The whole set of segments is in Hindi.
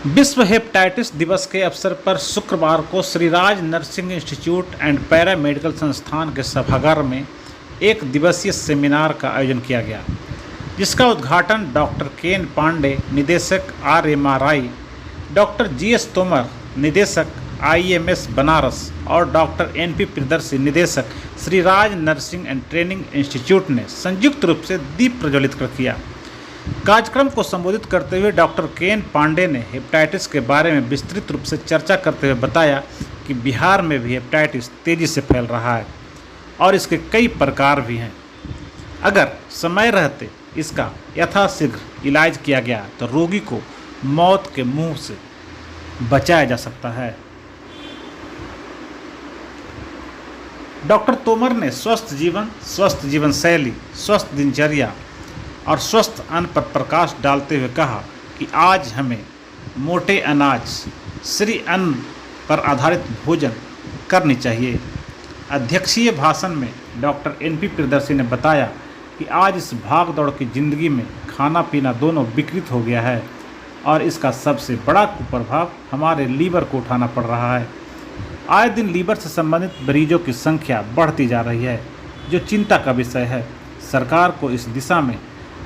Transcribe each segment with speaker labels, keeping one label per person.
Speaker 1: विश्व हेपेटाइटिस दिवस के अवसर पर शुक्रवार को Shriraj nursing institute and para medical संस्थान के सभागार में एक दिवसीय सेमिनार का आयोजन किया गया, जिसका उद्घाटन डॉक्टर केएन पांडे, निदेशक RMRI, डॉक्टर GS तोमर, निदेशक IMS बनारस और डॉक्टर NP प्रियदर्शी, निदेशक Shriraj nursing and training institute ने संयुक्त रूप से दीप प्रज्वलित कर किया। कार्यक्रम को संबोधित करते हुए डॉक्टर केएन पांडे ने हेपेटाइटिस के बारे में विस्तृत रूप से चर्चा करते हुए बताया कि बिहार में भी हेपेटाइटिस तेजी से फैल रहा है और इसके कई प्रकार भी हैं। अगर समय रहते इसका यथाशीघ्र इलाज किया गया तो रोगी को मौत के मुंह से बचाया जा सकता है। डॉक्टर तोमर ने स्वस्थ जीवन शैली, स्वस्थ दिनचर्या और स्वस्थ अन्न पर प्रकाश डालते हुए कहा कि आज हमें मोटे अनाज, श्री अन्न पर आधारित भोजन करनी चाहिए। अध्यक्षीय भाषण में डॉक्टर NP प्रियदर्शी ने बताया कि आज इस भाग दौड़ की जिंदगी में खाना पीना दोनों विकृत हो गया है और इसका सबसे बड़ा कुप्रभाव हमारे लीवर को उठाना पड़ रहा है। आए दिन लीवर से संबंधित मरीजों की संख्या बढ़ती जा रही है, जो चिंता का विषय है। सरकार को इस दिशा में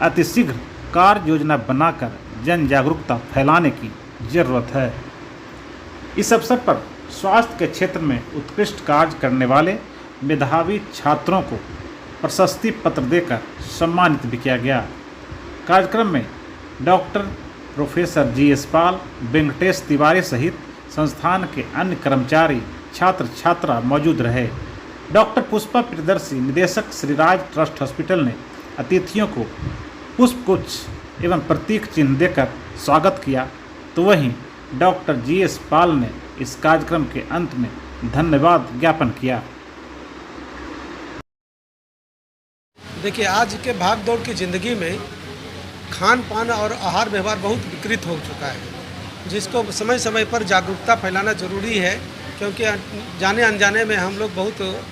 Speaker 1: अतिशीघ्र कार्य योजना बनाकर जन जागरूकता फैलाने की जरूरत है। इस अवसर पर स्वास्थ्य के क्षेत्र में उत्कृष्ट कार्य करने वाले मेधावी छात्रों को प्रशस्ति पत्र देकर सम्मानित भी किया गया। कार्यक्रम में डॉक्टर प्रोफेसर GS पाल, वेंकटेश तिवारी सहित संस्थान के अन्य कर्मचारी, छात्र छात्रा मौजूद रहे। डॉक्टर पुष्पा प्रियदर्शी, निदेशक श्रीराज ट्रस्ट हॉस्पिटल ने अतिथियों को पुष्पगुच्छ एवं प्रतीक चिन्ह देकर स्वागत किया, तो वहीं डॉक्टर GS पाल ने इस कार्यक्रम के अंत में धन्यवाद ज्ञापन किया।
Speaker 2: देखिए, आज के भाग दौड़ की ज़िंदगी में खान पान और आहार व्यवहार बहुत विकृत हो चुका है, जिसको समय समय पर जागरूकता फैलाना जरूरी है, क्योंकि जाने अनजाने में हम लोग बहुत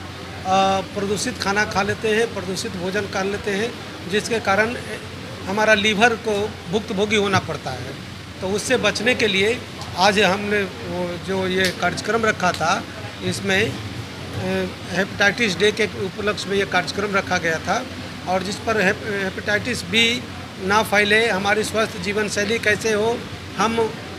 Speaker 2: प्रदूषित खाना खा लेते हैं, प्रदूषित भोजन कर लेते हैं, जिसके कारण हमारा लीवर को भुक्तभोगी होना पड़ता है। तो उससे बचने के लिए आज हमने जो ये कार्यक्रम रखा था, इसमें हेपेटाइटिस डे के उपलक्ष्य में ये कार्यक्रम रखा गया था, और जिस पर हेपेटाइटिस B ना फैले, हमारी स्वस्थ जीवन शैली कैसे हो, हम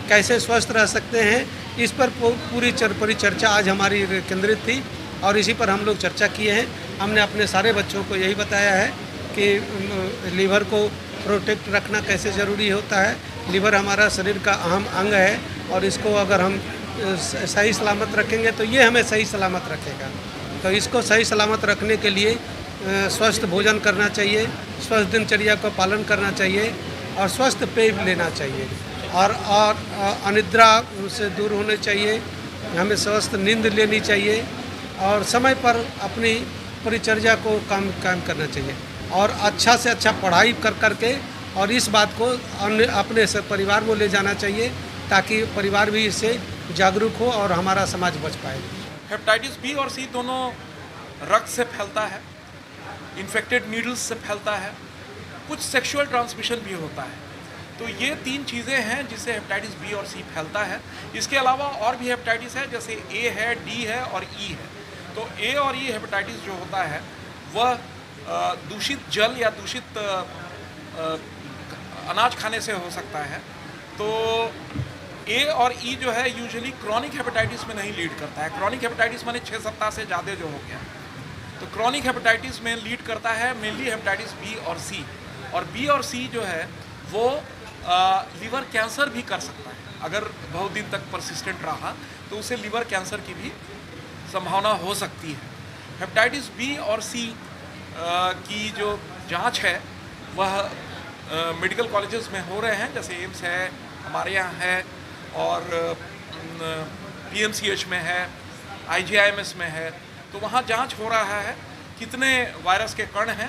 Speaker 2: कैसे स्वस्थ रह सकते हैं, इस पर पूरी परिचर्चा आज हमारी केंद्रित थी और इसी पर हम लोग चर्चा किए हैं। हमने अपने सारे बच्चों को यही बताया है कि लीवर को प्रोटेक्ट रखना कैसे ज़रूरी होता है। लीवर हमारा शरीर का अहम अंग है और इसको अगर हम सही सलामत रखेंगे तो ये हमें सही सलामत रखेगा। तो इसको सही सलामत रखने के लिए स्वस्थ भोजन करना चाहिए, स्वस्थ दिनचर्या का पालन करना चाहिए और स्वस्थ पेय लेना चाहिए और अनिद्रा से दूर होने चाहिए। हमें स्वस्थ नींद लेनी चाहिए और समय पर अपनी परिचर्या को काम करना चाहिए और अच्छा से अच्छा पढ़ाई कर के और इस बात को अपने परिवार में ले जाना चाहिए, ताकि परिवार भी इससे जागरूक हो और हमारा समाज बच पाए।
Speaker 3: हेपेटाइटिस B और C दोनों रक्त से फैलता है, इन्फेक्टेड नीडल्स से फैलता है, कुछ सेक्सुअल ट्रांसमिशन भी होता है। तो ये 3 चीज़ें हैं जिससे हेपेटाइटिस B और C फैलता है। इसके अलावा और भी हेपेटाइटिस है, जैसे A है, D है और E है। तो A और E हेपेटाइटिस जो होता है वह दूषित जल या दूषित अनाज खाने से हो सकता है। तो A और E जो है यूजुअली क्रॉनिक हेपेटाइटिस में नहीं लीड करता है। क्रॉनिक हेपेटाइटिस माने 6 सप्ताह से ज़्यादा जो हो गया, तो क्रॉनिक हेपेटाइटिस में लीड करता है मेनली हेपेटाइटिस B और C। और B और C जो है वो लीवर कैंसर भी कर सकता है। अगर बहुत दिन तक परसिस्टेंट रहा तो उसे लीवर कैंसर की भी संभावना हो सकती है। हेपेटाइटिस B और C की जो जांच है वह मेडिकल कॉलेजेस में हो रहे हैं, जैसे एम्स है, हमारे यहाँ है और PMCH में है, IGIMS में है। तो वहाँ जांच हो रहा है कितने वायरस के कण हैं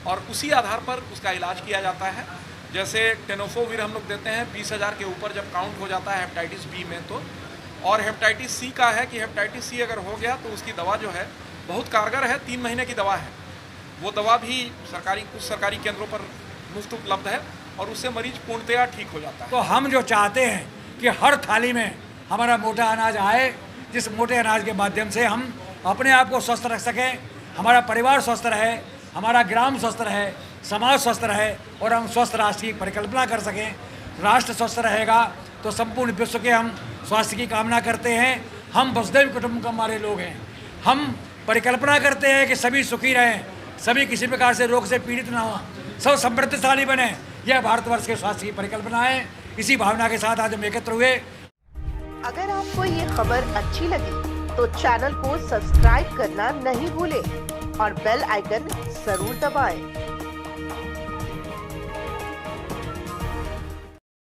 Speaker 3: और उसी आधार पर उसका इलाज किया जाता है। जैसे टेनोफोविर हम लोग देते हैं 20,000 के ऊपर जब काउंट हो जाता है हेपेटाइटिस B में तो। और हेपेटाइटिस C का है कि हेपेटाइटिस C अगर हो गया तो उसकी दवा जो है बहुत कारगर है, 3 महीने की दवा है। वो दवा भी कुछ सरकारी केंद्रों पर मुफ्त उपलब्ध है और उससे मरीज पूर्णतया ठीक हो जाता है।
Speaker 4: तो हम जो चाहते हैं कि हर थाली में हमारा मोटा अनाज आए, जिस मोटे अनाज के माध्यम से हम अपने आप को स्वस्थ रख सकें, हमारा परिवार स्वस्थ रहे, हमारा ग्राम स्वस्थ रहे, समाज स्वस्थ रहे और हम स्वस्थ राष्ट्र की परिकल्पना कर सकें। राष्ट्र स्वस्थ रहेगा तो संपूर्ण विश्व के हम स्वास्थ्य की कामना करते हैं। हम वसुधैव कुटुंबकम हमारे लोग हैं। हम परिकल्पना करते हैं कि सभी सुखी रहें, सभी किसी प्रकार से रोग से पीड़ित ना हो, सब समृद्धशाली बने। यह भारतवर्ष के स्वास्थ्य की परिकल्पना है। इसी भावना के साथ आज हम एकत्र हुए।
Speaker 5: अगर आपको ये खबर अच्छी लगी तो चैनल को सब्सक्राइब करना नहीं भूलें और बेल आइकन जरूर दबाएं।